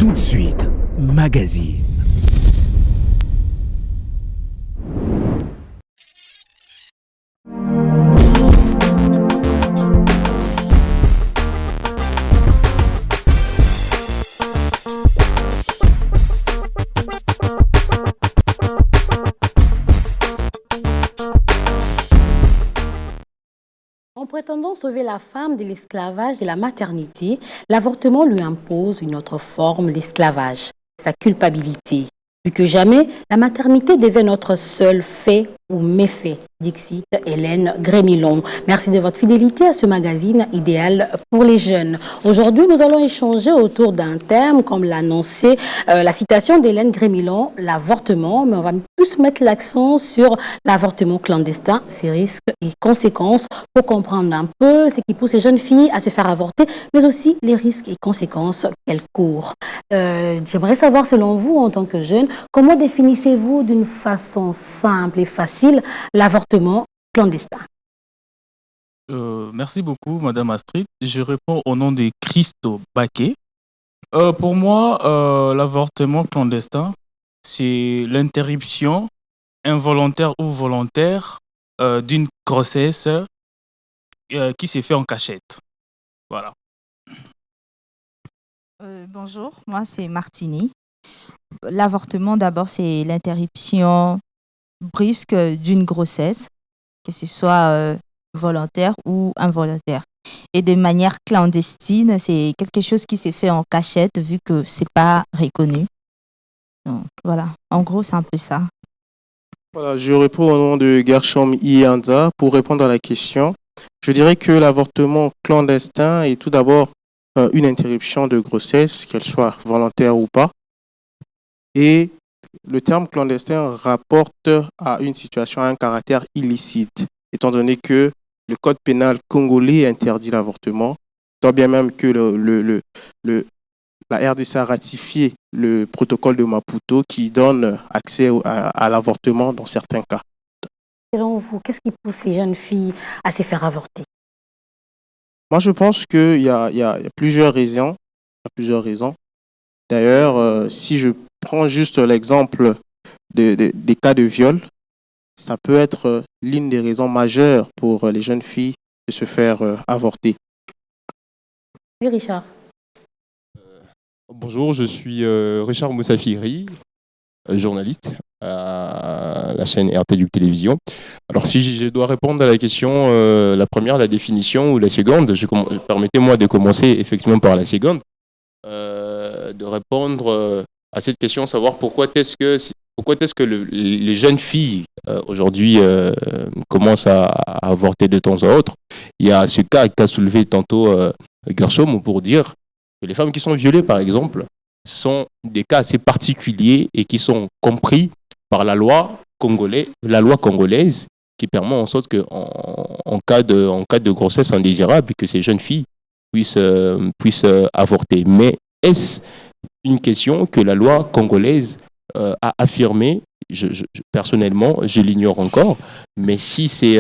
Tout de suite, magazine. En prétendant sauver la femme de l'esclavage et de la maternité, l'avortement lui impose une autre forme, l'esclavage, sa culpabilité. Plus que jamais, la maternité devient notre seul fait ou méfait, dixit Hélène Grémilon. Merci de votre fidélité à ce magazine idéal pour les jeunes. Aujourd'hui, nous allons échanger autour d'un terme, comme l'a annoncé la citation d'Hélène Grémilon, l'avortement, mais on va plus mettre l'accent sur l'avortement clandestin, ses risques et conséquences, pour comprendre un peu ce qui pousse les jeunes filles à se faire avorter, mais aussi les risques et conséquences qu'elles courent. J'aimerais savoir, selon vous, en tant que jeune, comment définissez-vous d'une façon simple et facile l'avortement clandestin? Merci beaucoup, Madame Astrid. Je réponds au nom de Christo Baquet. Pour moi, l'avortement clandestin, c'est l'interruption involontaire ou volontaire d'une grossesse qui s'est fait en cachette. Voilà. Bonjour, moi c'est Martini. L'avortement, d'abord, c'est l'interruption brusque d'une grossesse, que ce soit volontaire ou involontaire. Et de manière clandestine, c'est quelque chose qui s'est fait en cachette vu que c'est pas reconnu. Donc, voilà, en gros, c'est un peu ça. Voilà, je réponds au nom de Gershom Ianza pour répondre à la question. Je dirais que l'avortement clandestin est tout d'abord une interruption de grossesse, qu'elle soit volontaire ou pas. Et le terme clandestin rapporte à une situation, à un caractère illicite, étant donné que le code pénal congolais interdit l'avortement, tant bien même que la RDC a ratifié le protocole de Maputo qui donne accès à l'avortement dans certains cas. Selon vous, qu'est-ce qui pousse les jeunes filles à se faire avorter? Moi, je pense qu'il y a plusieurs raisons. D'ailleurs, si je prends juste l'exemple des cas de viol, ça peut être l'une des raisons majeures pour les jeunes filles de se faire avorter. Oui, Richard. Bonjour, je suis Richard Moussafiri, journaliste à la chaîne RT Télévision. Alors si je dois répondre à la question, la première, la définition, ou la seconde, permettez-moi de commencer effectivement par la seconde, de répondre à cette question, savoir pourquoi est-ce que les jeunes filles aujourd'hui commencent à avorter de temps à autre. Il y a ce cas qu'a soulevé tantôt Gershom pour dire que les femmes qui sont violées, par exemple, sont des cas assez particuliers et qui sont compris par la loi congolaise qui permet en sorte qu'en cas de grossesse indésirable, que ces jeunes filles puissent avorter. Mais est-ce une question que la loi congolaise a affirmée? Personnellement, je l'ignore encore, mais si c'est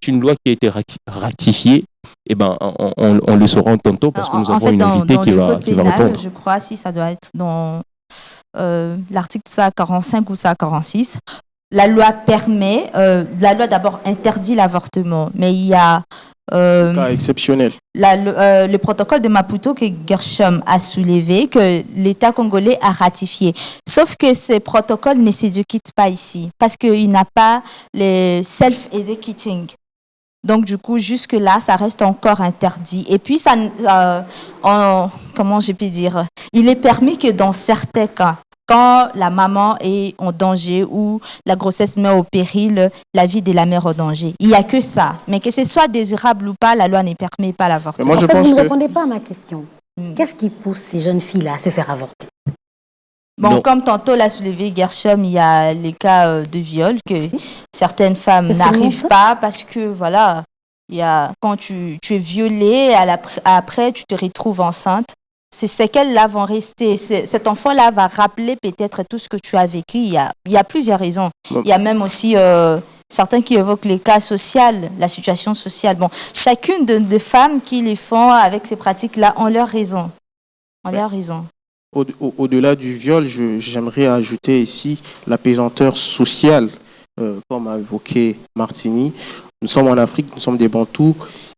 une loi qui a été ratifiée, eh ben, on le saura tantôt parce que nous avons une invitée qui va répondre. Je crois si ça doit être dans l'article 45 ou 46. La loi permet, la loi d'abord interdit l'avortement, mais il y a cas exceptionnel. Le protocole de Maputo que Gershom a soulevé, que l'État congolais a ratifié. Sauf que ces protocoles ne s'exécutent pas ici, parce qu'il n'a pas les self-executing. Donc, du coup, jusque-là, ça reste encore interdit. Et puis, comment je peux dire, il est permis que dans certains cas, quand la maman est en danger ou la grossesse met au péril la vie de la mère en danger. Il n'y a que ça. Mais que ce soit désirable ou pas, la loi ne permet pas l'avortement. Vous ne répondez pas à ma question. Qu'est-ce qui pousse ces jeunes filles-là à se faire avorter? Bon, non. Comme tantôt l'a soulevé Gershom, il y a les cas de viol que certaines femmes n'arrivent pas parce que, voilà, quand tu es violée, après tu te retrouves enceinte. Ces séquelles-là vont rester. Cet enfant-là va rappeler peut-être tout ce que tu as vécu. Il y a plusieurs raisons. Bon. Il y a même aussi certains qui évoquent les cas sociaux, la situation sociale. Bon, chacune des femmes qui les font avec ces pratiques-là ont leur raison. On a raison. Au-delà du viol, j'aimerais ajouter ici la pesanteur sociale, comme a évoqué Martini. Nous sommes en Afrique, nous sommes des Bantous.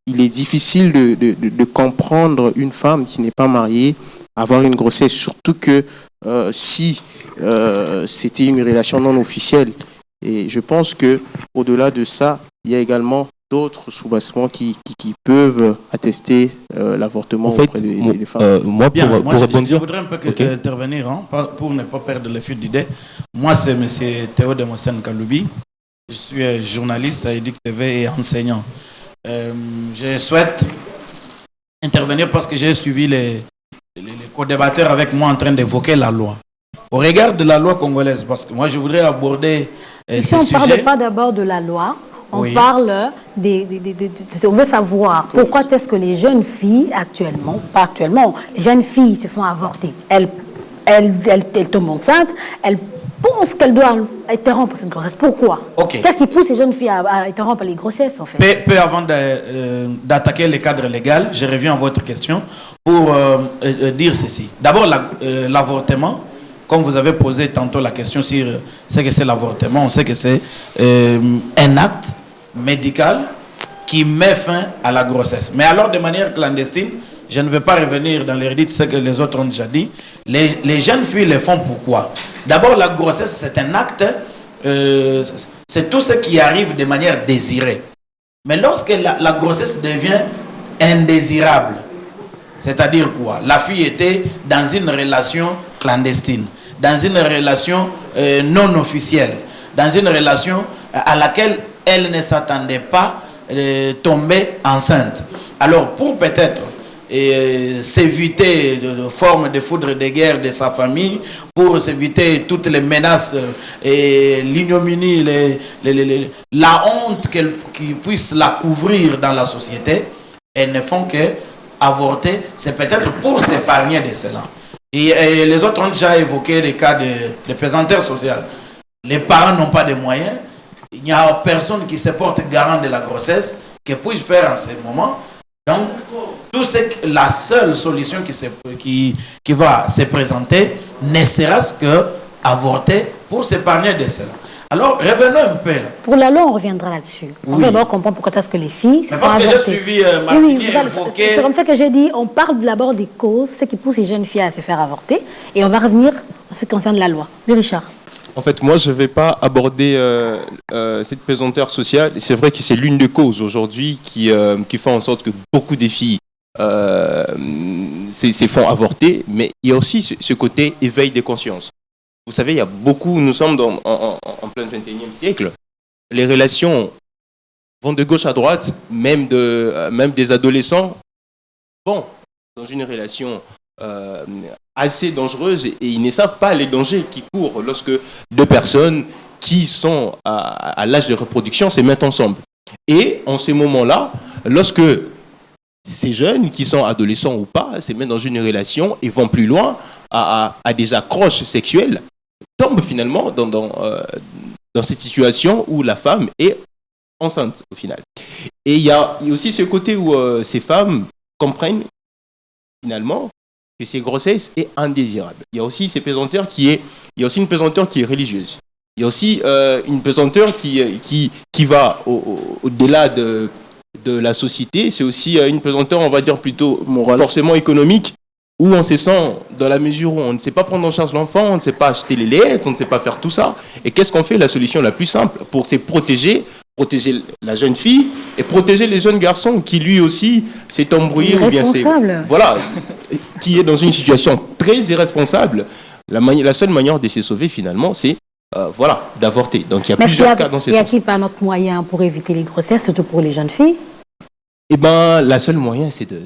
Il est difficile de comprendre une femme qui n'est pas mariée avoir une grossesse, surtout que si c'était une relation non officielle. Et je pense que au-delà de ça, il y a également d'autres soubassements qui peuvent attester l'avortement auprès des femmes. Je voudrais un peu intervenir pour ne pas perdre le fil d'idée. Moi, c'est M. Théo Demosen Kaloubi. Je suis journaliste à Éduc TV et enseignant. Je souhaite intervenir parce que j'ai suivi les co-débatteurs avec moi en train d'évoquer la loi. Au regard de la loi congolaise, parce que moi je voudrais aborder ces sujets. On ne parle pas d'abord de la loi, on parle on veut savoir pourquoi est-ce que les jeunes filles pas actuellement, les jeunes filles se font avorter. Elles tombent enceintes, elles pensent qu'elles doivent interrompre cette grossesse. Pourquoi? Qu'est-ce qui pousse les jeunes filles à interrompre les grossesses en fait? Peu avant d'attaquer le cadre légal, je reviens à votre question pour dire ceci. D'abord, l'avortement, comme vous avez posé tantôt la question sur ce que c'est l'avortement, on sait que c'est un acte médical qui met fin à la grossesse. Mais alors, de manière clandestine, je ne vais pas revenir dans les redites, ce que les autres ont déjà dit. Les jeunes filles le font pourquoi? D'abord, la grossesse, c'est un acte, c'est tout ce qui arrive de manière désirée. Mais lorsque la grossesse devient indésirable, c'est-à-dire quoi? La fille était dans une relation clandestine, dans une relation non officielle, dans une relation à laquelle elle ne s'attendait pas tomber enceinte. Alors, pour peut-être s'éviter de formes de foudre de guerre de sa famille, pour s'éviter toutes les menaces et l'ignominie, la honte qui puisse la couvrir dans la société, elles ne font que avorter. C'est peut-être pour s'épargner de cela. Et les autres ont déjà évoqué les cas de pesanteur sociale. Les parents n'ont pas de moyens. Il n'y a personne qui se porte garant de la grossesse que puis-je faire en ce moment. Donc, la seule solution qui va se présenter ne sera que avorter pour s'épargner de cela. Alors, revenons un peu là. Pour la loi, on reviendra là-dessus. On va d'abord comprendre pourquoi est-ce que les filles... Mais parce que j'ai suivi Martini évoquer... C'est comme ça que j'ai dit, on parle d'abord des causes, ce qui pousse les jeunes filles à se faire avorter, et on va revenir en ce qui concerne la loi. Oui, Richard. En fait, moi, je ne vais pas aborder cette pesanteur sociale. C'est vrai que c'est l'une des causes aujourd'hui qui fait en sorte que beaucoup de filles se font avorter, mais il y a aussi ce côté éveil des consciences. Vous savez, il y a beaucoup, nous sommes en plein 21e siècle, les relations vont de gauche à droite, même des adolescents vont dans une relation assez dangereuse et ils ne savent pas les dangers qui courent lorsque deux personnes qui sont à l'âge de reproduction se mettent ensemble. Et en ces moments-là, lorsque ces jeunes qui sont adolescents ou pas se mettent dans une relation et vont plus loin à des accroches sexuelles, tombent finalement dans cette situation où la femme est enceinte au final. Et il y a aussi ce côté où ces femmes comprennent finalement que ces grossesses est indésirable. Il y a aussi une pesanteur qui est religieuse. Il y a aussi une pesanteur qui va au-delà de la société. C'est aussi une pesanteur, on va dire plutôt forcément économique, où on se sent dans la mesure où on ne sait pas prendre en charge l'enfant, on ne sait pas acheter les laits, on ne sait pas faire tout ça. Et qu'est-ce qu'on fait? La solution la plus simple pour se protéger la jeune fille et protéger les jeunes garçons qui lui aussi s'est embrouillé ou bien qui est dans une situation très irresponsable. La seule manière de se sauver finalement, c'est d'avorter. Donc il y a plusieurs cas dans ces sens. Y a-t-il pas un autre moyen pour éviter les grossesses, surtout pour les jeunes filles? Eh bien, la seule moyen, c'est de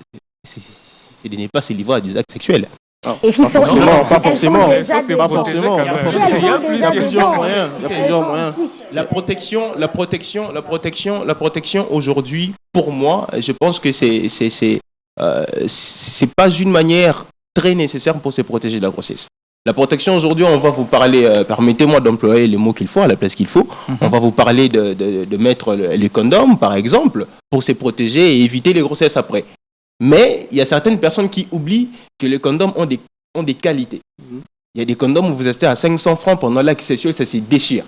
ne pas se livrer à des actes sexuels. Et pas forcément. Il y a plusieurs moyens. La protection aujourd'hui, pour moi, je pense que c'est pas une manière très nécessaire pour se protéger de la grossesse. La protection aujourd'hui, on va vous parler, permettez-moi d'employer les mots qu'il faut à la place qu'il faut. On va vous parler de mettre les condoms, par exemple, pour se protéger et éviter les grossesses après. Mais il y a certaines personnes qui oublient que les condoms ont des qualités. Il y a des condoms où vous achetez à 500 francs pendant l'acte sexuel, ça se déchire.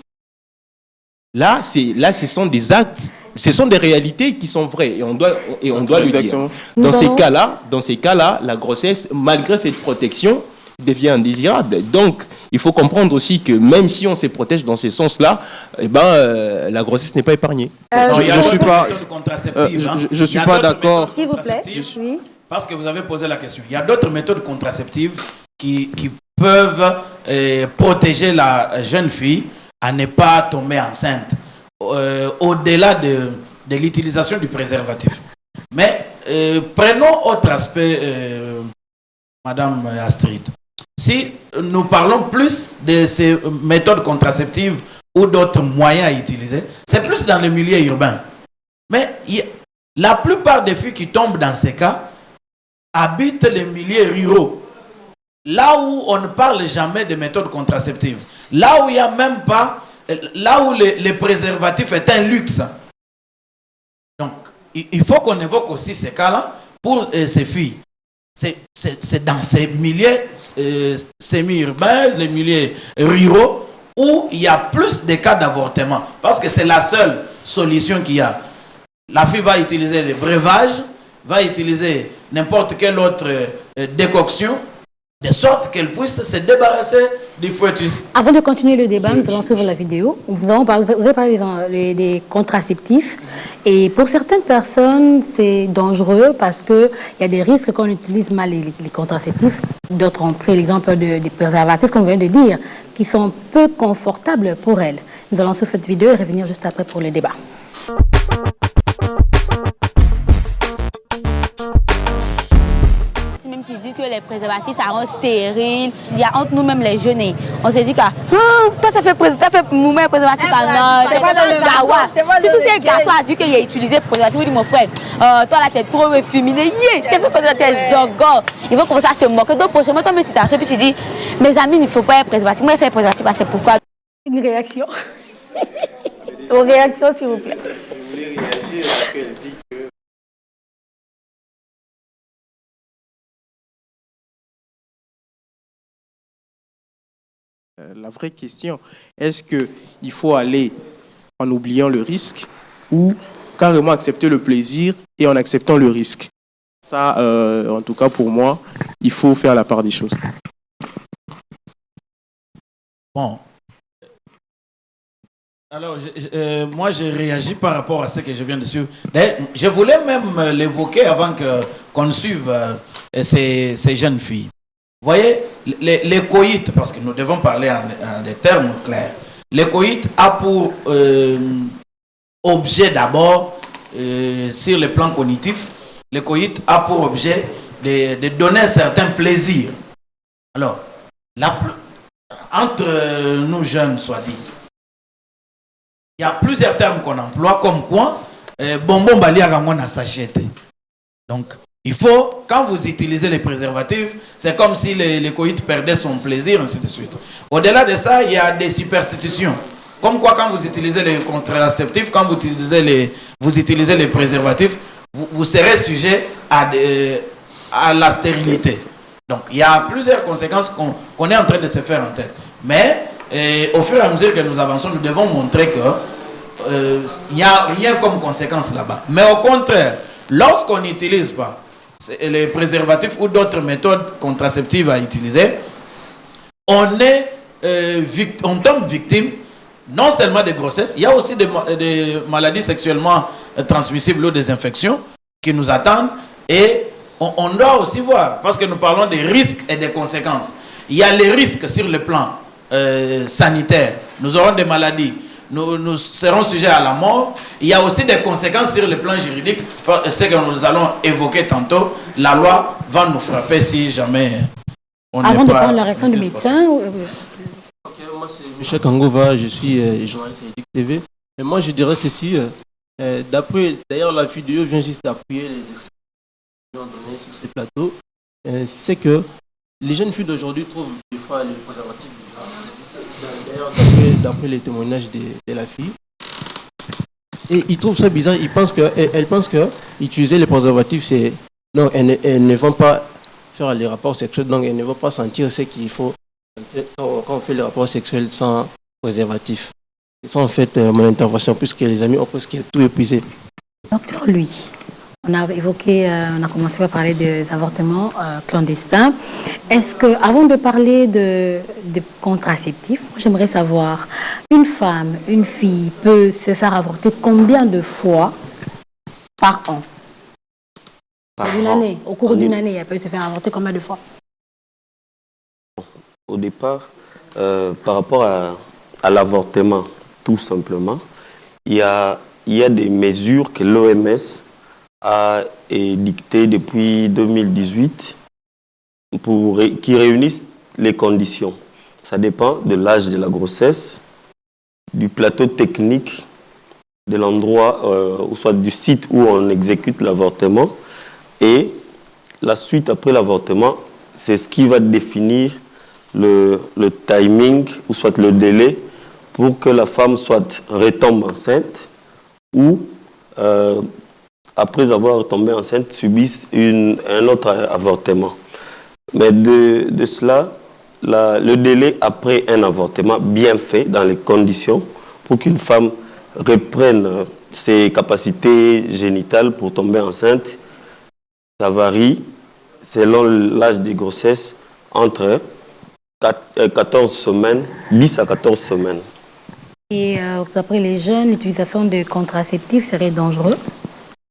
Là, ce sont des actes, ce sont des réalités qui sont vraies et on doit le dire. Dans ces cas-là, la grossesse, malgré cette protection, devient indésirable. Donc, il faut comprendre aussi que même si on se protège dans ce sens-là, la grossesse n'est pas épargnée. Je suis pas d'accord. S'il vous plaît. Oui. Parce que vous avez posé la question. Il y a d'autres méthodes contraceptives qui peuvent protéger la jeune fille à ne pas tomber enceinte, au-delà de l'utilisation du préservatif. Mais prenons autre aspect, Madame Astrid. Si nous parlons plus de ces méthodes contraceptives ou d'autres moyens à utiliser, c'est plus dans le milieu urbain. Mais la plupart des filles qui tombent dans ces cas habitent les milieux ruraux, là où on ne parle jamais de méthodes contraceptives, là où il n'y a même pas, là où les préservatifs est un luxe. Donc, il faut qu'on évoque aussi ces cas-là pour ces filles. C'est dans ces milieux semi-urbains, les milieux ruraux, où il y a plus de cas d'avortement. Parce que c'est la seule solution qu'il y a. La fille va utiliser le breuvage, va utiliser n'importe quelle autre décoction, de sorte qu'elle puisse se débarrasser du fœtus. Avant de continuer le débat, nous allons suivre la vidéo. Vous avez parlé des contraceptifs. Et pour certaines personnes, c'est dangereux parce qu'il y a des risques qu'on utilise mal les contraceptifs. D'autres ont pris l'exemple des préservatifs, comme on vient de dire, qui sont peu confortables pour elles. Nous allons suivre cette vidéo et revenir juste après pour le débat. Qui dit que les préservatifs ça rend stérile. Il y a entre nous-mêmes les jeunes. On se dit que toi ça fait mouvement préservatif. Non, t'es pas dans le gawa. Si tous ces garçons a dit qu'il a utilisé préservatif, il dit mon frère, toi là t'es trop efféminé. Tu es préservatif, zongo. Il faut commencer à se moquer. Donc prochainement, toi, tu t'as puis tu dis, mes amis, il ne faut pas être préservatif. Moi, je fais préservatif, c'est pourquoi. Une réaction. Une réaction, s'il vous plaît. La vraie question, est-ce qu'il faut aller en oubliant le risque ou carrément accepter le plaisir et en acceptant le risque? Ça, en tout cas pour moi, il faut faire la part des choses. Bon. Alors, moi, j'ai réagi par rapport à ce que je viens de suivre. Je voulais même l'évoquer avant qu'on suive ces jeunes filles. Vous voyez, les coïts, parce que nous devons parler en des termes clairs, les coïts a pour objet d'abord, sur le plan cognitif, le coït a pour objet de donner un certain plaisir. Alors, entre nous jeunes, soit dit, il y a plusieurs termes qu'on emploie, comme quoi, bonbon balia na sachete. Donc, il faut, quand vous utilisez les préservatifs, c'est comme si le coït perdait son plaisir, ainsi de suite. Au-delà de ça, il y a des superstitions. Comme quoi, quand vous utilisez les contraceptifs, quand vous utilisez les préservatifs, vous serez sujet à la stérilité. Donc, il y a plusieurs conséquences qu'on est en train de se faire en tête. Mais, au fur et à mesure que nous avançons, nous devons montrer qu'il n'y a rien comme conséquence là-bas. Mais au contraire, lorsqu'on n'utilise pas les préservatifs ou d'autres méthodes contraceptives à utiliser, on tombe victime non seulement de grossesse, il y a aussi des maladies sexuellement transmissibles ou des infections qui nous attendent. Et on doit aussi voir, parce que nous parlons des risques et des conséquences. Il y a les risques sur le plan sanitaire. Nous aurons des maladies. Nous serons sujets à la mort. Il y a aussi des conséquences sur le plan juridique. Ce que nous allons évoquer tantôt, la loi va nous frapper si jamais on n'est pas... Avant de prendre la réaction du médecin... Moi, c'est Michel Kangova, je suis journaliste à EDIC TV. Et moi, je dirais ceci. D'ailleurs, la vidéo vient juste d'appuyer les explications données sur ce plateau. C'est que les jeunes filles d'aujourd'hui trouvent des fois les préservatifs bizarres. D'ailleurs, d'après les témoignages de la fille. Et ils trouvent ça bizarre. Elles pensent que utiliser les préservatifs, c'est Donc, elles ne vont pas faire les rapports sexuels, donc elles ne vont pas sentir ce qu'il faut quand on fait les rapports sexuels sans préservatif. C'est ça, en fait, mon intervention, puisque les amis ont presque tout épuisé. Docteur Louis, on a évoqué, on a commencé par parler des avortements clandestins. Est-ce que, avant de parler de contraceptifs, j'aimerais savoir, une femme, une fille peut se faire avorter combien de fois par an? Au cours d'une année, elle peut se faire avorter combien de fois? Au départ, par rapport à l'avortement, tout simplement, il y a des mesures que l'OMS a dictées depuis 2018 qui réunissent les conditions. Ça dépend de l'âge de la grossesse, du plateau technique, de l'endroit, ou soit du site où on exécute l'avortement. Et la suite après l'avortement, c'est ce qui va définir le timing, ou soit le délai, pour que la femme soit retombe enceinte ou, après avoir tombé enceinte, subisse un autre avortement. Mais de cela, le délai après un avortement bien fait, dans les conditions, pour qu'une femme reprenne ses capacités génitales pour tomber enceinte, ça varie selon l'âge de grossesse entre 14 semaines, 10 à 14 semaines. Et d'après les jeunes, l'utilisation de contraceptifs serait dangereux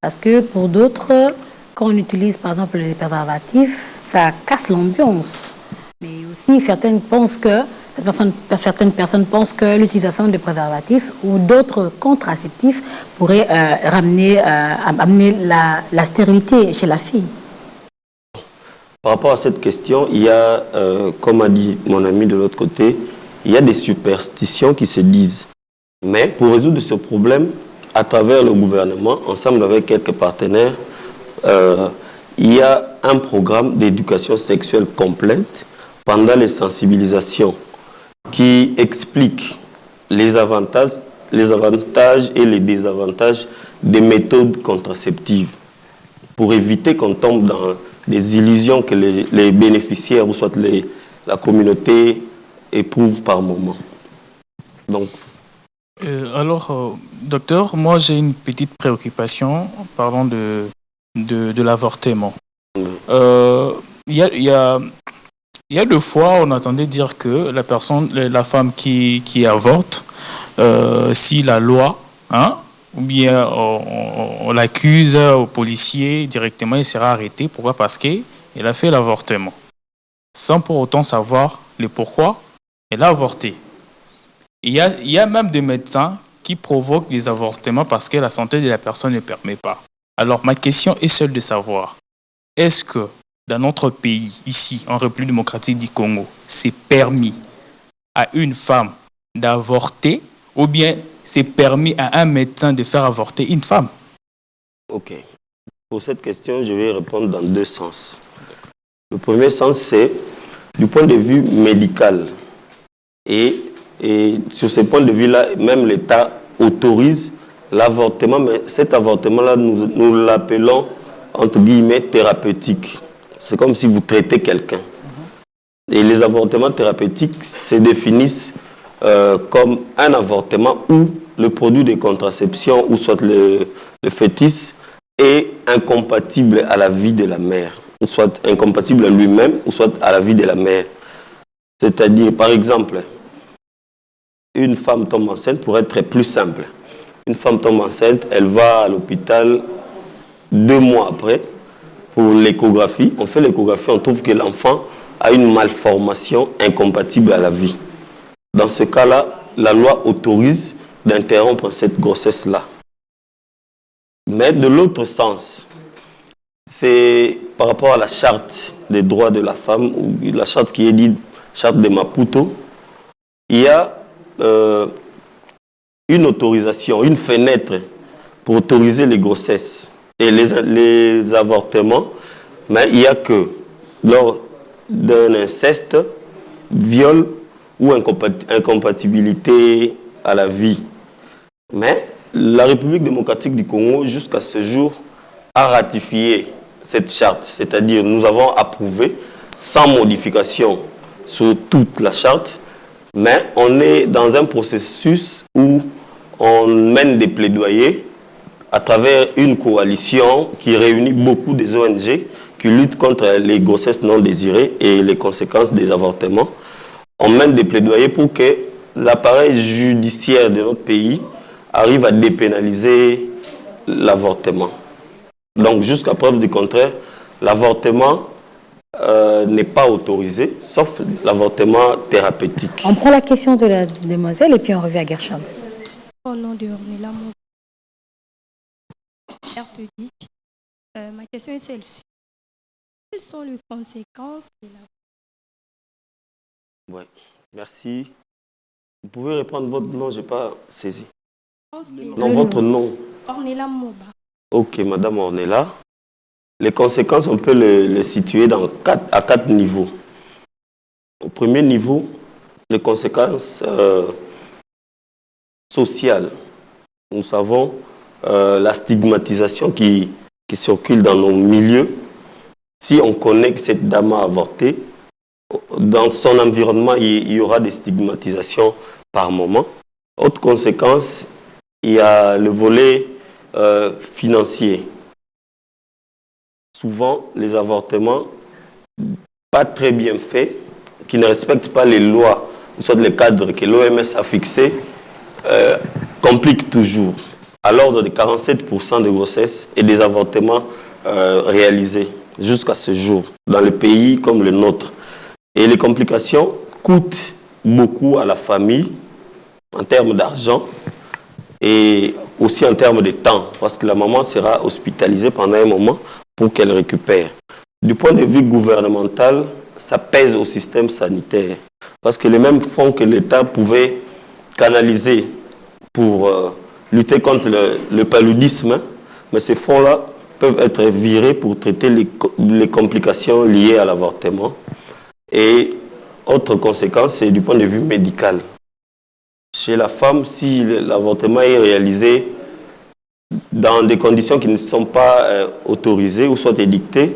parce que pour d'autres, quand on utilise par exemple les préservatifs, ça casse l'ambiance. Mais aussi, certaines personnes pensent que l'utilisation de préservatifs ou d'autres contraceptifs pourrait amener la stérilité chez la fille. Par rapport à cette question, il y a, comme a dit mon ami de l'autre côté, il y a des superstitions qui se disent. Mais pour résoudre ce problème, à travers le gouvernement, ensemble avec quelques partenaires, il y a un programme d'éducation sexuelle complète pendant les sensibilisations qui explique les avantages et les désavantages des méthodes contraceptives pour éviter qu'on tombe dans des illusions que les bénéficiaires ou soit la communauté éprouvent par moment. Donc, docteur, moi j'ai une petite préoccupation parlant de l'avortement. Il y a deux fois, on entendait dire que la femme qui avorte, si la loi, ou bien on l'accuse au policier directement, il sera arrêté. Pourquoi? Parce qu'elle a fait l'avortement. Sans pour autant savoir le pourquoi elle a avorté. Il y a même des médecins qui provoquent des avortements parce que la santé de la personne ne permet pas. Alors ma question est celle de savoir, est-ce que dans notre pays, ici, en République démocratique du Congo, c'est permis à une femme d'avorter ou bien c'est permis à un médecin de faire avorter une femme? Ok. Pour cette question, je vais répondre dans deux sens. Le premier sens, c'est du point de vue médical. Et sur ce point de vue-là, même l'État autorise l'avortement, mais cet avortement-là, nous l'appelons, entre guillemets, thérapeutique. C'est comme si vous traitez quelqu'un. Et les avortements thérapeutiques se définissent comme un avortement où le produit de contraception, ou soit le fœtus, est incompatible à la vie de la mère, ou soit incompatible à lui-même, ou soit à la vie de la mère. C'est-à-dire, par exemple, une femme tombe enceinte, pour être plus simple. Une femme tombe enceinte, elle va à l'hôpital 2 mois après pour l'échographie. On fait l'échographie, on trouve que l'enfant a une malformation incompatible à la vie. Dans ce cas-là, la loi autorise d'interrompre cette grossesse-là. Mais de l'autre sens, c'est par rapport à la charte des droits de la femme, ou la charte qui est dite charte de Maputo, il y a une autorisation, une fenêtre pour autoriser les grossesses et les avortements, mais il n'y a que lors d'un inceste, viol ou incompatibilité à la vie. Mais la République démocratique du Congo, jusqu'à ce jour, a ratifié cette charte, c'est-à-dire nous avons approuvé sans modification sur toute la charte, mais on est dans un processus où on mène des plaidoyers à travers une coalition qui réunit beaucoup des ONG qui luttent contre les grossesses non désirées et les conséquences des avortements. On mène des plaidoyers pour que l'appareil judiciaire de notre pays arrive à dépénaliser l'avortement. Donc, jusqu'à preuve du contraire, l'avortement n'est pas autorisé, sauf l'avortement thérapeutique. On prend la question de la demoiselle et puis on revient à Gershom. Au nom de Ornella orthodique, ma question est celle-ci. Quelles sont les conséquences de la... Oui, merci. Vous pouvez répondre votre nom, je n'ai pas saisi. Non, votre nom. Ornella Moba. Ok, Madame Ornella. Les conséquences, on peut les situer à 4 niveaux. Au premier niveau, les conséquences sociales. Nous savons la stigmatisation qui circule dans nos milieux. Si on connaît que cette dame a avorté, dans son environnement, il y aura des stigmatisations par moment. Autre conséquence, il y a le volet financier. Souvent, les avortements pas très bien faits, qui ne respectent pas les lois, soit les cadres que l'OMS a fixés, compliquent toujours. À l'ordre de 47% de grossesses et des avortements réalisés jusqu'à ce jour, dans les pays comme le nôtre. Et les complications coûtent beaucoup à la famille, en termes d'argent, et aussi en termes de temps, parce que la maman sera hospitalisée pendant un moment pour qu'elle récupère. Du point de vue gouvernemental, ça pèse au système sanitaire, parce que les mêmes fonds que l'État pouvait canaliser pour lutter contre le paludisme, mais ces fonds-là peuvent être virés pour traiter les complications liées à l'avortement. Et autre conséquence, c'est du point de vue médical. Chez la femme, si l'avortement est réalisé dans des conditions qui ne sont pas autorisées ou soit édictées,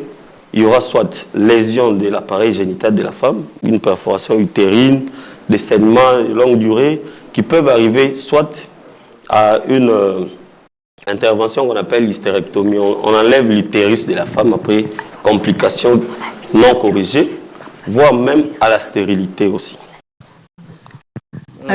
il y aura soit lésion de l'appareil génital de la femme, une perforation utérine, des saignements de longue durée qui peuvent arriver soit à une intervention qu'on appelle l'hystérectomie. On enlève l'utérus de la femme après complications non corrigées, voire même à la stérilité aussi.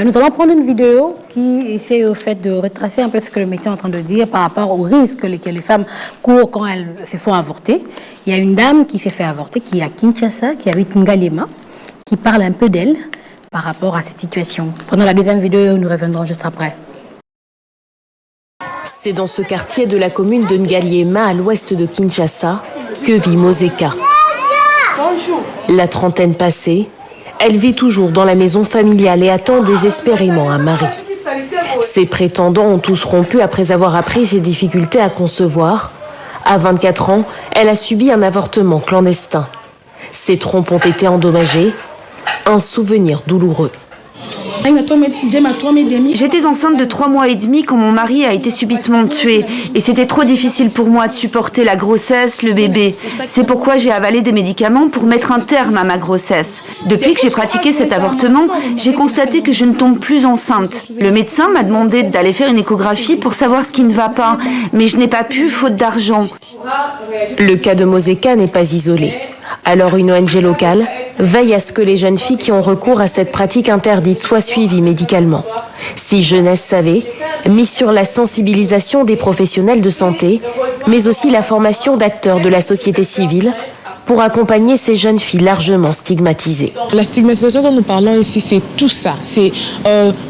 Nous allons prendre une vidéo qui essaie au fait de retracer un peu ce que le médecin est en train de dire par rapport aux risques que les femmes courent quand elles se font avorter. Il y a une dame qui s'est fait avorter, qui est à Kinshasa, qui habite Ngalema, qui parle un peu d'elle par rapport à cette situation. Prenons la deuxième vidéo, nous reviendrons juste après. C'est dans ce quartier de la commune de Ngaliema, à l'ouest de Kinshasa, que vit Moseka. Bonjour. La trentaine passée, elle vit toujours dans la maison familiale et attend désespérément un mari. Ses prétendants ont tous rompu après avoir appris ses difficultés à concevoir. À 24 ans, elle a subi un avortement clandestin. Ses trompes ont été endommagées. Un souvenir douloureux. J'étais enceinte de 3 mois et demi quand mon mari a été subitement tué. Et c'était trop difficile pour moi de supporter la grossesse, le bébé. C'est pourquoi j'ai avalé des médicaments pour mettre un terme à ma grossesse. Depuis que j'ai pratiqué cet avortement, j'ai constaté que je ne tombe plus enceinte. Le médecin m'a demandé d'aller faire une échographie pour savoir ce qui ne va pas. Mais je n'ai pas pu, faute d'argent. Le cas de Moseka n'est pas isolé. Alors une ONG locale veille à ce que les jeunes filles qui ont recours à cette pratique interdite soient suivies médicalement. Si Jeunesse savait, mise sur la sensibilisation des professionnels de santé, mais aussi la formation d'acteurs de la société civile pour accompagner ces jeunes filles largement stigmatisées. La stigmatisation dont nous parlons ici, c'est tout ça. C'est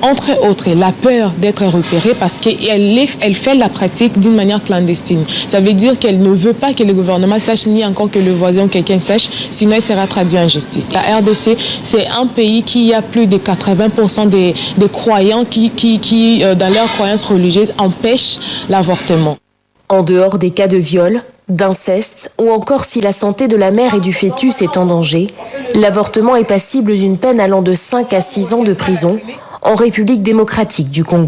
entre autres la peur d'être repérée parce qu'elle fait la pratique d'une manière clandestine. Ça veut dire qu'elle ne veut pas que le gouvernement sache, ni encore que le voisin ou quelqu'un sache, sinon elle sera traduite en justice. La RDC, c'est un pays qui a plus de 80% des croyants qui, dans leurs croyances religieuses, empêchent l'avortement. En dehors des cas de viol, d'inceste ou encore si la santé de la mère et du fœtus est en danger, l'avortement est passible d'une peine allant de 5 à 6 ans de prison en République démocratique du Congo.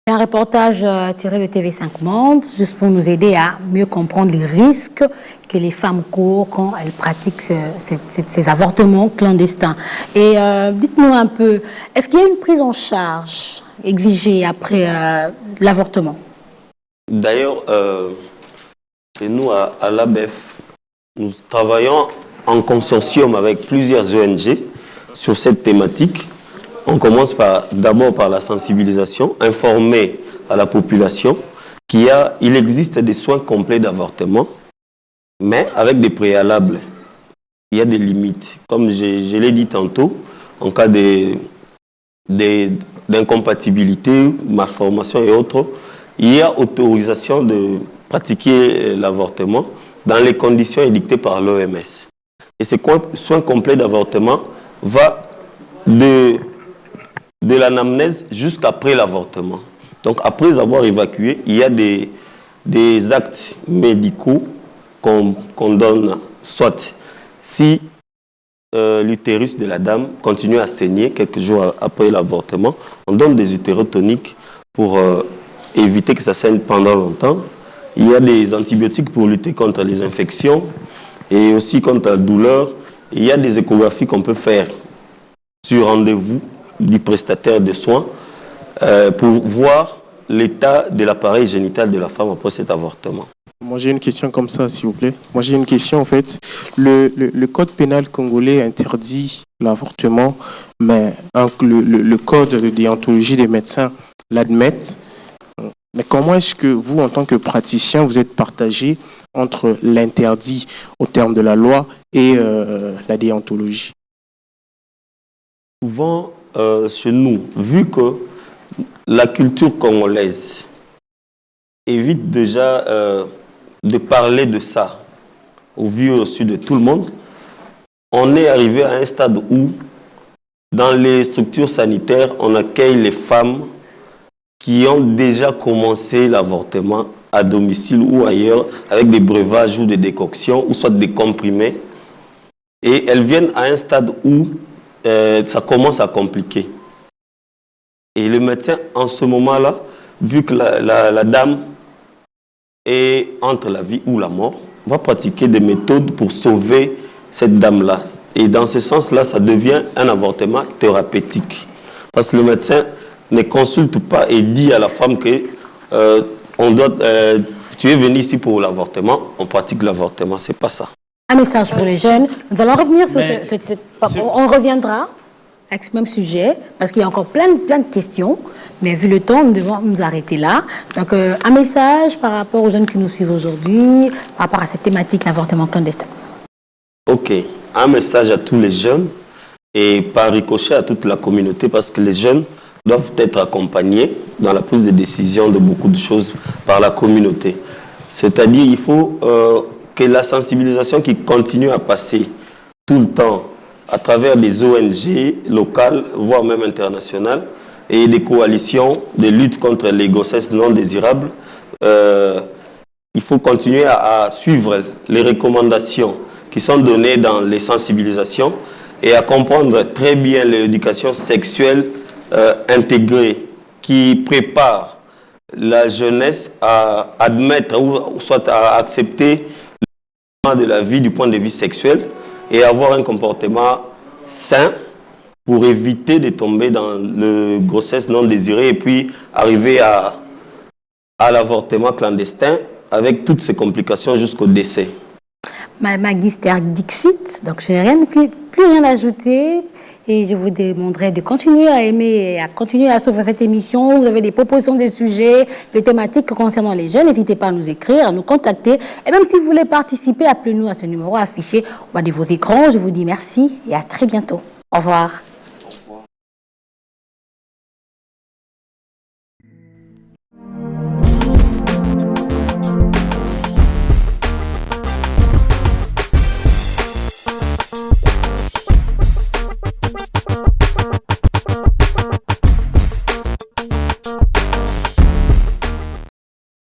Un reportage tiré de TV5 Monde, juste pour nous aider à mieux comprendre les risques que les femmes courent quand elles pratiquent ces avortements clandestins. Et dites-nous un peu, est-ce qu'il y a une prise en charge exigée après l'avortement? D'ailleurs, nous, à l'ABEF, nous travaillons en consortium avec plusieurs ONG sur cette thématique. On commence d'abord par la sensibilisation, informer à la population qu'il existe des soins complets d'avortement, mais avec des préalables. Il y a des limites. Comme je l'ai dit tantôt, en cas d'incompatibilité, malformation et autres, il y a autorisation de pratiquer l'avortement dans les conditions édictées par l'OMS. Et ces soins complets d'avortement va de l'anamnèse jusqu'après l'avortement. Donc après avoir évacué, il y a des actes médicaux qu'on donne, soit si l'utérus de la dame continue à saigner quelques jours après l'avortement, on donne des utérotoniques pour éviter que ça saigne pendant longtemps. Il y a des antibiotiques pour lutter contre les infections et aussi contre la douleur. Il y a des échographies qu'on peut faire sur rendez-vous du prestataire de soins pour voir l'état de l'appareil génital de la femme après cet avortement. Moi, j'ai une question comme ça, s'il vous plaît. Moi, j'ai une question, en fait. Le code pénal congolais interdit l'avortement, mais le code de déontologie des médecins l'admet. Mais comment est-ce que vous, en tant que praticien, vous êtes partagé entre l'interdit au terme de la loi et la déontologie? Souvent, chez nous, vu que la culture congolaise évite déjà de parler de ça au vu et au su de tout le monde, on est arrivé à un stade où, dans les structures sanitaires, on accueille les femmes qui ont déjà commencé l'avortement à domicile ou ailleurs, avec des breuvages ou des décoctions, ou soit des comprimés. Et elles viennent à un stade où ça commence à compliquer. Et le médecin, en ce moment-là, vu que la dame est entre la vie ou la mort, va pratiquer des méthodes pour sauver cette dame-là. Et dans ce sens-là, ça devient un avortement thérapeutique. Parce que le médecin ne consulte pas et dit à la femme que tu es venu ici pour l'avortement, on pratique l'avortement. C'est pas ça. Un message pour les jeunes. Nous allons revenir sur on reviendra avec ce même sujet, parce qu'il y a encore plein de questions, mais vu le temps, nous devons nous arrêter là. Donc, un message par rapport aux jeunes qui nous suivent aujourd'hui, par rapport à cette thématique, l'avortement clandestin. Ok, un message à tous les jeunes et par ricochet à toute la communauté, parce que les jeunes doivent être accompagnés dans la prise de décision de beaucoup de choses par la communauté. C'est-à-dire, il faut que la sensibilisation qui continue à passer tout le temps à travers des ONG locales, voire même internationales, et des coalitions de lutte contre les grossesses non désirables, il faut continuer à suivre les recommandations qui sont données dans les sensibilisations et à comprendre très bien l'éducation sexuelle intégrée qui prépare la jeunesse à admettre ou soit à accepter de la vie du point de vue sexuel et avoir un comportement sain pour éviter de tomber dans la grossesse non désirée et puis arriver à l'avortement clandestin avec toutes ses complications jusqu'au décès. Magister Dixit, donc je n'ai plus rien à ajouter et je vous demanderai de continuer à aimer et à continuer à suivre cette émission. Vous avez des propositions, des sujets, des thématiques concernant les jeunes, n'hésitez pas à nous écrire, à nous contacter. Et même si vous voulez participer, appelez-nous à ce numéro affiché au bas de vos écrans. Je vous dis merci et à très bientôt. Au revoir.